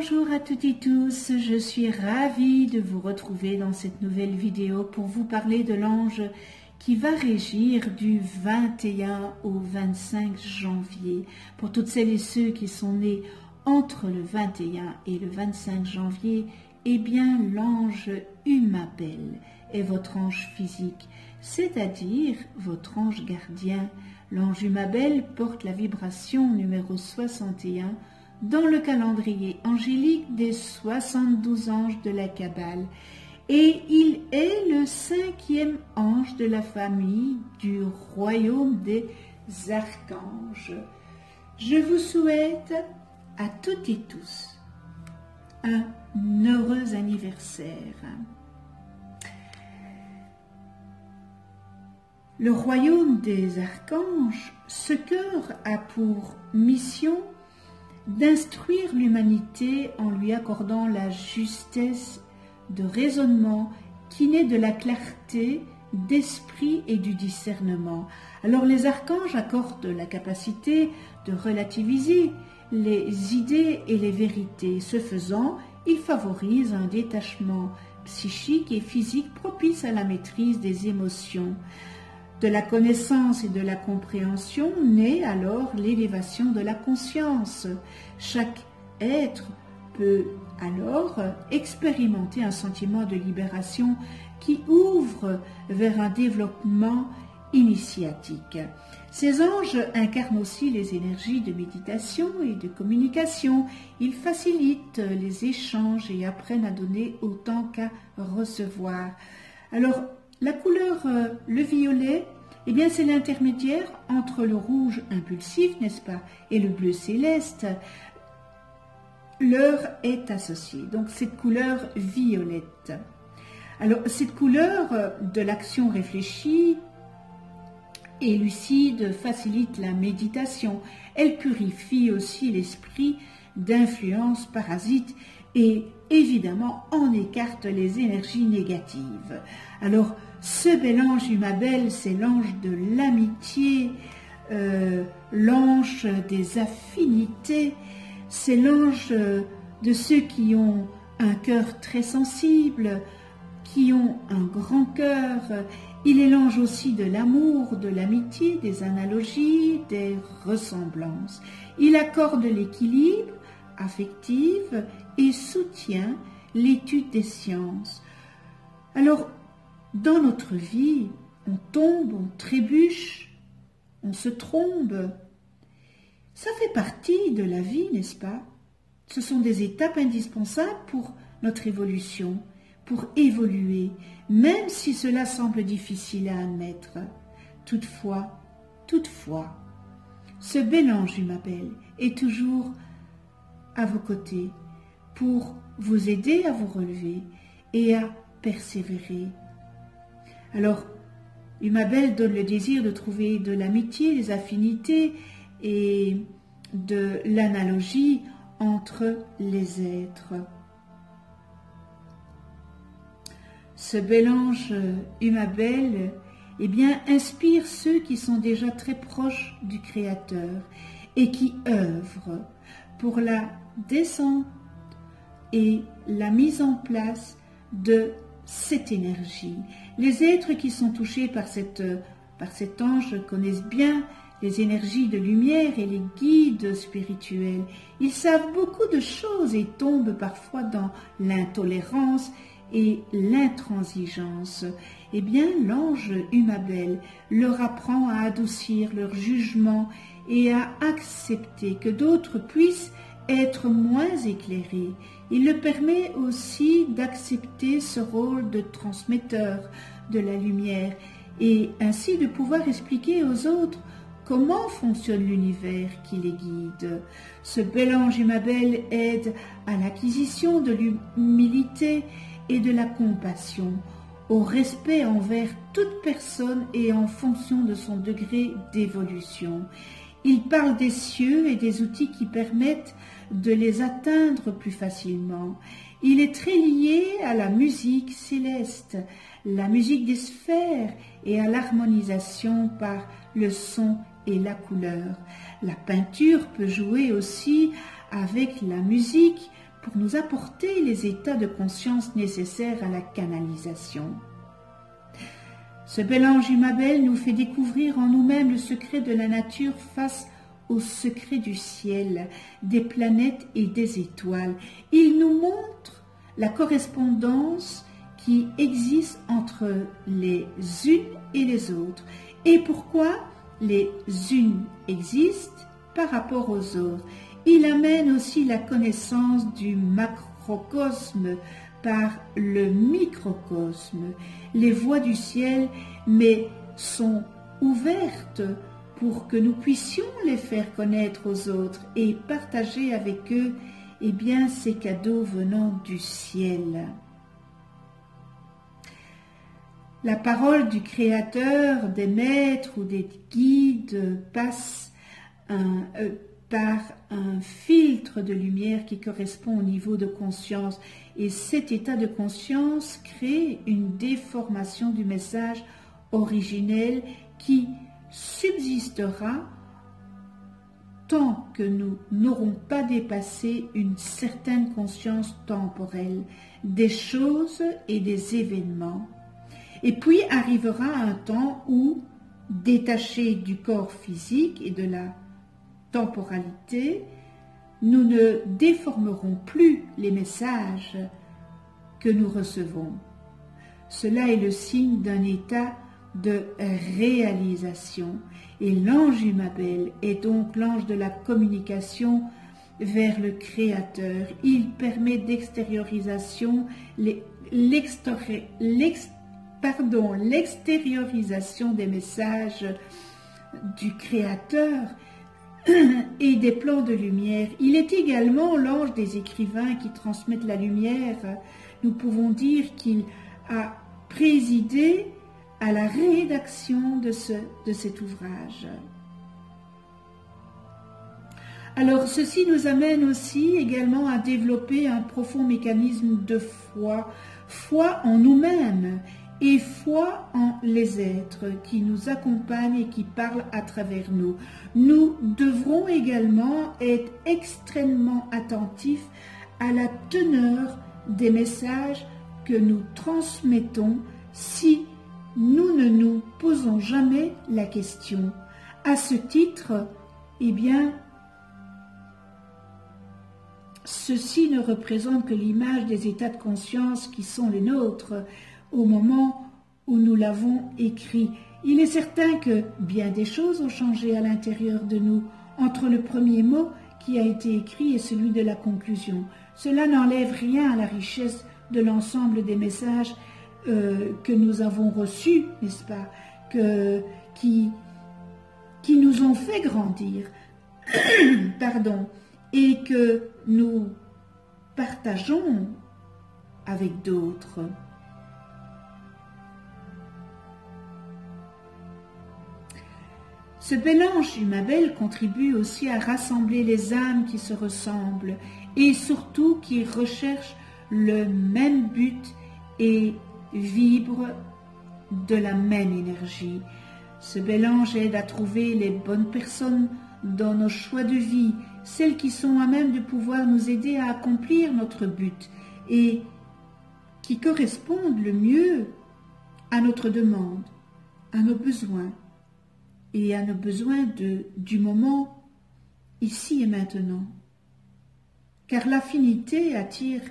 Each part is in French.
Bonjour à toutes et tous, je suis ravie de vous retrouver dans cette nouvelle vidéo pour vous parler de l'ange qui va régir du 21 au 25 janvier. Pour toutes celles et ceux qui sont nés entre le 21 et le 25 janvier, eh bien l'ange Humabel est votre ange physique, c'est-à-dire votre ange gardien. L'ange Humabel porte la vibration numéro 61 dans le calendrier angélique des 72 anges de la Kabbale, et il est le 5e ange de la famille du royaume des archanges. Je vous souhaite à toutes et tous un heureux anniversaire. Le royaume des archanges, ce cœur a pour mission d'instruire l'humanité en lui accordant la justesse de raisonnement qui naît de la clarté d'esprit et du discernement. Alors les archanges accordent la capacité de relativiser les idées et les vérités. Ce faisant, ils favorisent un détachement psychique et physique propice à la maîtrise des émotions. De la connaissance et de la compréhension naît alors l'élévation de la conscience. Chaque être peut alors expérimenter un sentiment de libération qui ouvre vers un développement initiatique. Ces anges incarnent aussi les énergies de méditation et de communication. Ils facilitent les échanges et apprennent à donner autant qu'à recevoir. Alors, la couleur, le violet, eh bien c'est l'intermédiaire entre le rouge impulsif, n'est-ce pas, et le bleu céleste. L'heure est associée, donc cette couleur violette. Alors cette couleur de l'action réfléchie et lucide facilite la méditation. Elle purifie aussi l'esprit d'influences parasites et évidemment en écarte les énergies négatives. Alors ce bel ange Humabel, c'est l'ange de l'amitié, l'ange des affinités, c'est l'ange de ceux qui ont un cœur très sensible, qui ont un grand cœur. Il est l'ange aussi de l'amour, de l'amitié, des analogies, des ressemblances. Il accorde l'équilibre affectif et soutient l'étude des sciences. Alors, dans notre vie, on tombe, on trébuche, on se trompe. Ça fait partie de la vie, n'est-ce pas? Ce sont des étapes indispensables pour notre évolution, pour évoluer, même si cela semble difficile à admettre. Toutefois, ce bel ange Humabel est toujours à vos côtés pour vous aider à vous relever et à persévérer. Alors, Humabel donne le désir de trouver de l'amitié, des affinités et de l'analogie entre les êtres. Ce bel ange Humabel, eh bien, inspire ceux qui sont déjà très proches du Créateur et qui œuvrent pour la descente et la mise en place de cette énergie. Les êtres qui sont touchés par cet ange connaissent bien les énergies de lumière et les guides spirituels. Ils savent beaucoup de choses et tombent parfois dans l'intolérance et l'intransigeance. Eh bien, l'ange Humabel leur apprend à adoucir leur jugement et à accepter que d'autres puissent être moins éclairés. Il le permet aussi d'accepter ce rôle de transmetteur de la lumière et ainsi de pouvoir expliquer aux autres comment fonctionne l'univers qui les guide. Ce bel ange Humabel aide à l'acquisition de l'humilité et de la compassion, au respect envers toute personne et en fonction de son degré d'évolution. Il parle des cieux et des outils qui permettent de les atteindre plus facilement. Il est très lié à la musique céleste, la musique des sphères et à l'harmonisation par le son et la couleur. La peinture peut jouer aussi avec la musique pour nous apporter les états de conscience nécessaires à la canalisation. Ce bel ange Imabel nous fait découvrir en nous-mêmes le secret de la nature face au secret du ciel, des planètes et des étoiles. Il nous montre la correspondance qui existe entre les unes et les autres. Et pourquoi les unes existent par rapport aux autres. Il amène aussi la connaissance du macrocosme par le microcosme. Les voies du ciel, mais sont ouvertes pour que nous puissions les faire connaître aux autres et partager avec eux ces cadeaux venant du ciel. La parole du Créateur, des maîtres ou des guides passe par un filtre de lumière qui correspond au niveau de conscience. Et cet état de conscience crée une déformation du message originel qui subsistera tant que nous n'aurons pas dépassé une certaine conscience temporelle des choses et des événements. Et puis arrivera un temps où, détachés du corps physique et de la temporalité, nous ne déformerons plus les messages que nous recevons. Cela est le signe d'un état de réalisation. Et l'ange Imabel est donc l'ange de la communication vers le Créateur. Il permet l'extériorisation des messages du Créateur et des plans de lumière. Il est également l'ange des écrivains qui transmettent la lumière. Nous pouvons dire qu'il a présidé à la rédaction de cet ouvrage. Alors, ceci nous amène aussi également à développer un profond mécanisme de foi, foi en nous-mêmes et foi en les êtres qui nous accompagnent et qui parlent à travers nous. Nous devrons également être extrêmement attentifs à la teneur des messages que nous transmettons si nous ne nous posons jamais la question. À ce titre, ceci ne représente que l'image des états de conscience qui sont les nôtres au moment où nous l'avons écrit. Il est certain que bien des choses ont changé à l'intérieur de nous entre le premier mot qui a été écrit et celui de la conclusion. Cela n'enlève rien à la richesse de l'ensemble des messages que nous avons reçus, n'est-ce pas, qui nous ont fait grandir, et que nous partageons avec d'autres. Ce bel ange Imabel contribue aussi à rassembler les âmes qui se ressemblent et surtout qui recherchent le même but et vibrent de la même énergie. Ce bel ange aide à trouver les bonnes personnes dans nos choix de vie, celles qui sont à même de pouvoir nous aider à accomplir notre but et qui correspondent le mieux à notre demande, à nos besoins et à nos besoins du moment, ici et maintenant. Car l'affinité attire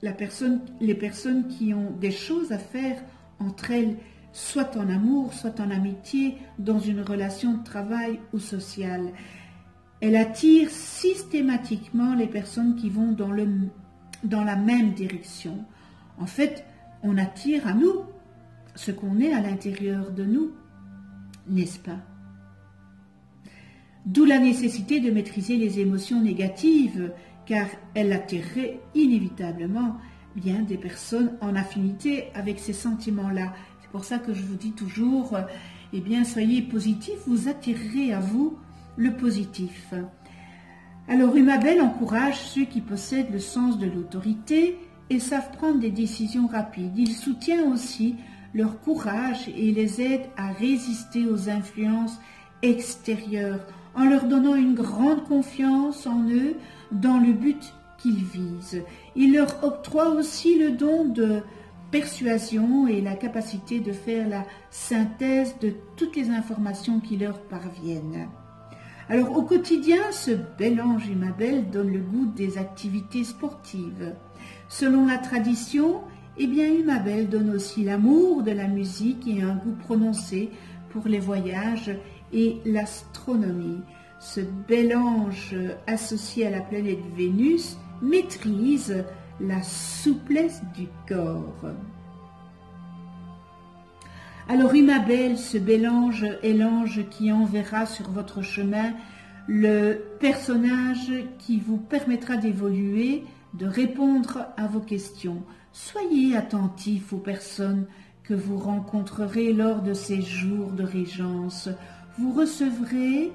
les personnes qui ont des choses à faire entre elles, soit en amour, soit en amitié, dans une relation de travail ou sociale. Elle attire systématiquement les personnes qui vont dans la même direction. En fait, on attire à nous ce qu'on est à l'intérieur de nous, n'est-ce pas? D'où la nécessité de maîtriser les émotions négatives, car elles attireraient inévitablement bien des personnes en affinité avec ces sentiments-là. C'est pour ça que je vous dis toujours, soyez positifs, vous attirerez à vous le positif. Alors, Imabel encourage ceux qui possèdent le sens de l'autorité et savent prendre des décisions rapides. Il soutient aussi leur courage et les aide à résister aux influences extérieures en leur donnant une grande confiance en eux, dans le but qu'ils visent. Il leur octroie aussi le don de persuasion et la capacité de faire la synthèse de toutes les informations qui leur parviennent. Alors au quotidien, ce bel ange Umabel donne le goût des activités sportives. Selon la tradition, eh bien Umabel donne aussi l'amour de la musique et un goût prononcé pour les voyages et l'astronomie. Ce bel ange associé à la planète Vénus maîtrise la souplesse du corps. Alors Umabel, ce bel ange, est l'ange qui enverra sur votre chemin le personnage qui vous permettra d'évoluer, de répondre à vos questions. Soyez attentifs aux personnes que vous rencontrerez lors de ces jours de régence. Vous recevrez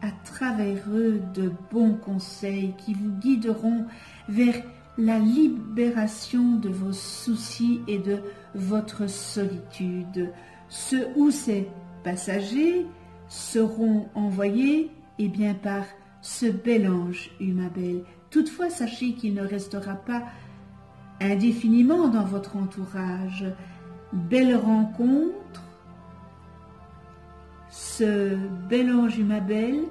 à travers eux de bons conseils qui vous guideront vers la libération de vos soucis et de votre solitude. Ceux ou ces passagers seront envoyés bien par ce bel ange Umabel. Toutefois, sachez qu'il ne restera pas indéfiniment dans votre entourage. Belle rencontre, ce bel ange Umabel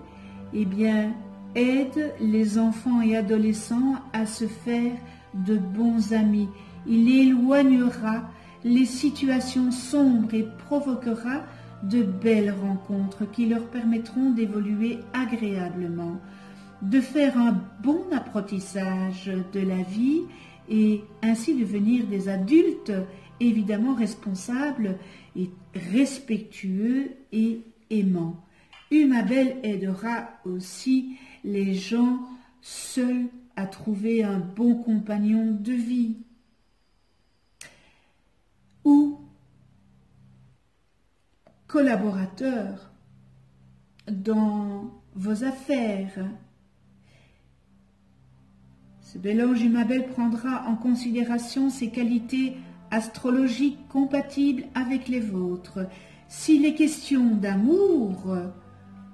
aide les enfants et adolescents à se faire de bons amis. Il éloignera les situations sombres et provoquera de belles rencontres qui leur permettront d'évoluer agréablement, de faire un bon apprentissage de la vie et ainsi devenir des adultes évidemment responsables et respectueux et aimants. Umabel aidera aussi les gens seuls à trouver un bon compagnon de vie ou collaborateur dans vos affaires. Ce bel ange Umabel prendra en considération ses qualités astrologiques compatibles avec les vôtres. S'il est question d'amour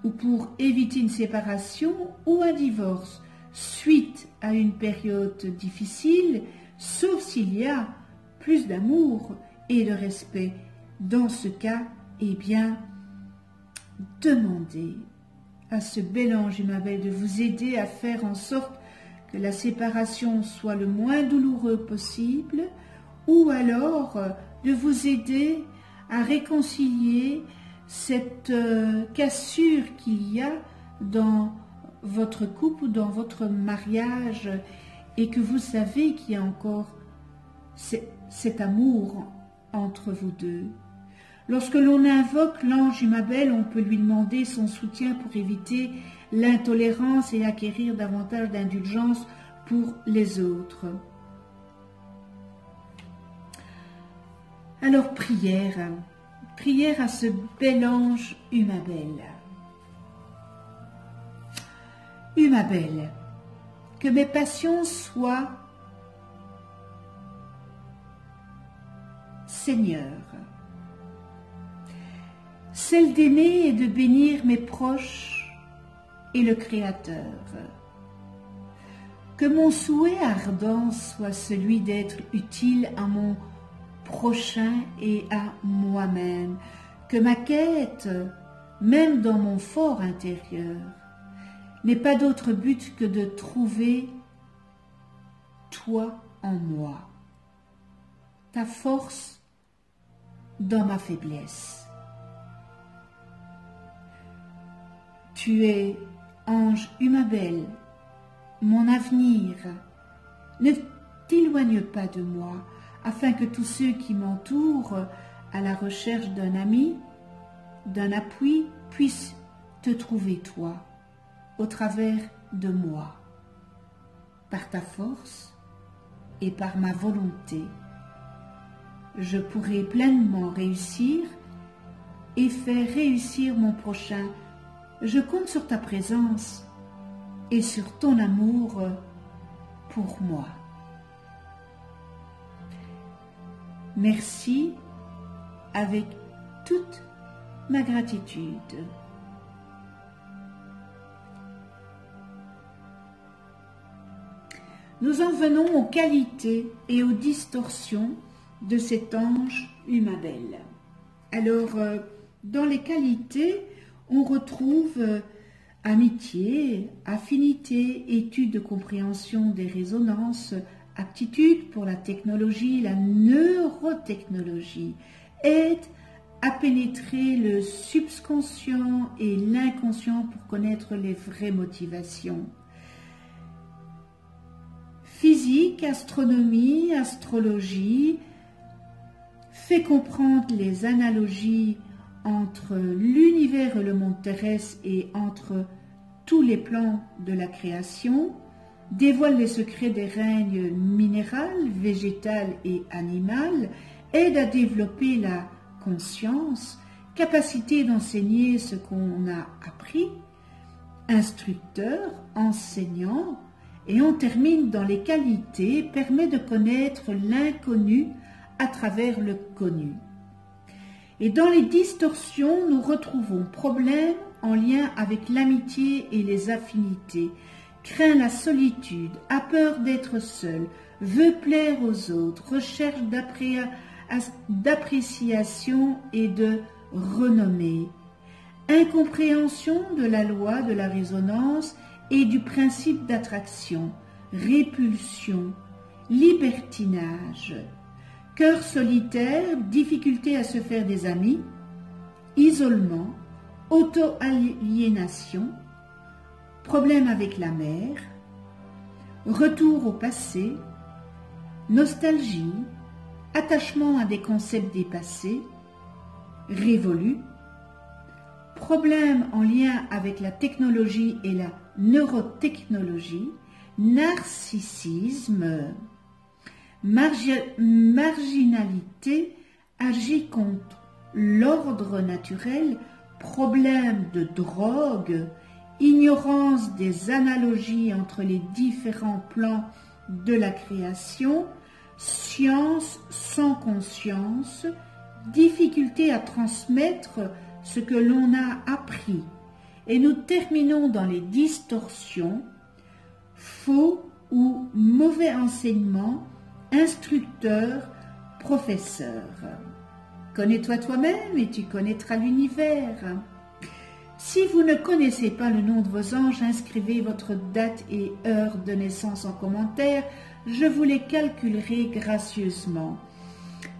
ou pour éviter une séparation ou un divorce suite à une période difficile, sauf s'il y a plus d'amour et de respect, dans ce cas, demandez à ce bel ange Umabel de vous aider à faire en sorte que la séparation soit le moins douloureuse possible, ou alors de vous aider à réconcilier cette cassure qu'il y a dans votre couple ou dans votre mariage et que vous savez qu'il y a encore cet amour entre vous deux. Lorsque l'on invoque l'ange Umabel, on peut lui demander son soutien pour éviter l'intolérance et acquérir davantage d'indulgence pour les autres. Alors prière à ce bel ange Umabel. Umabel, que mes passions soient Seigneur, celle d'aimer et de bénir mes proches et le Créateur. Que mon souhait ardent soit celui d'être utile à mon prochain et à moi-même. Que ma quête, même dans mon fort intérieur, n'ait pas d'autre but que de trouver toi en moi, ta force dans ma faiblesse. Tu es, ange Umabel, mon avenir. Ne t'éloigne pas de moi, afin que tous ceux qui m'entourent à la recherche d'un ami, d'un appui, puissent te trouver toi, au travers de moi, par ta force et par ma volonté. Je pourrai pleinement réussir et faire réussir mon prochain. Je compte sur ta présence et sur ton amour pour moi. Merci avec toute ma gratitude. nous en venons aux qualités et aux distorsions de cet ange Humabel. Alors, dans les qualités, on retrouve amitié, affinité, étude de compréhension des résonances, aptitude pour la technologie, la neurotechnologie, aide à pénétrer le subconscient et l'inconscient pour connaître les vraies motivations. Physique, astronomie, astrologie, fait comprendre les analogies entre l'univers et le monde terrestre et entre tous les plans de la création, dévoile les secrets des règnes minéral, végétal et animal, aide à développer la conscience, capacité d'enseigner ce qu'on a appris, instructeur, enseignant, et on termine dans les qualités, permet de connaître l'inconnu à travers le connu. Et dans les distorsions, nous retrouvons problème en lien avec l'amitié et les affinités, craint la solitude, a peur d'être seul, veut plaire aux autres, recherche d'appréciation et de renommée, incompréhension de la loi de la résonance et du principe d'attraction, répulsion, libertinage, cœur solitaire, difficulté à se faire des amis, isolement, auto-aliénation, problème avec la mère, retour au passé, nostalgie, attachement à des concepts dépassés, révolu, problème en lien avec la technologie et la neurotechnologie, narcissisme, marginalité, agit contre l'ordre naturel, problème de drogue, ignorance des analogies entre les différents plans de la création, science sans conscience, difficulté à transmettre ce que l'on a appris. Et nous terminons dans les distorsions, faux ou mauvais enseignement, instructeur, professeur. Connais-toi toi-même et tu connaîtras l'univers. Si vous ne connaissez pas le nom de vos anges, inscrivez votre date et heure de naissance en commentaire. Je vous les calculerai gracieusement.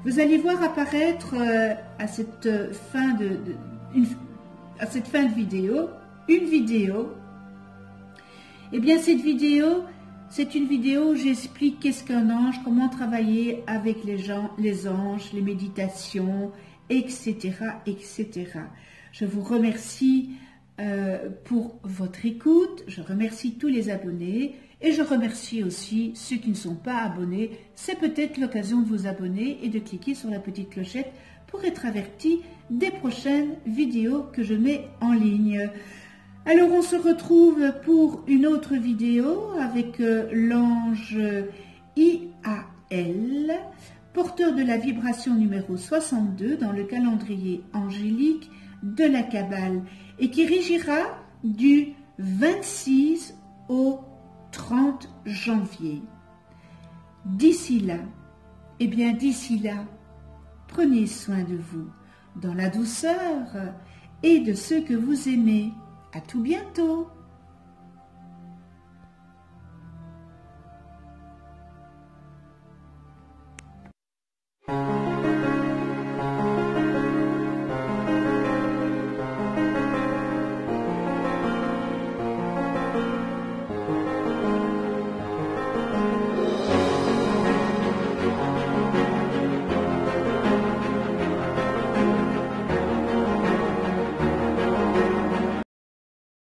Vous allez voir apparaître à cette fin de vidéo, une vidéo. Eh bien, cette vidéo, c'est une vidéo où j'explique qu'est-ce qu'un ange, comment travailler avec les anges, les méditations, etc., etc. Je vous remercie pour votre écoute, je remercie tous les abonnés et je remercie aussi ceux qui ne sont pas abonnés. C'est peut-être l'occasion de vous abonner et de cliquer sur la petite clochette pour être averti des prochaines vidéos que je mets en ligne. Alors on se retrouve pour une autre vidéo avec l'ange IAL, porteur de la vibration numéro 62 dans le calendrier angélique de la Kabbale et qui régira du 26 au 30 janvier. D'ici là, prenez soin de vous dans la douceur et de ceux que vous aimez. À tout bientôt.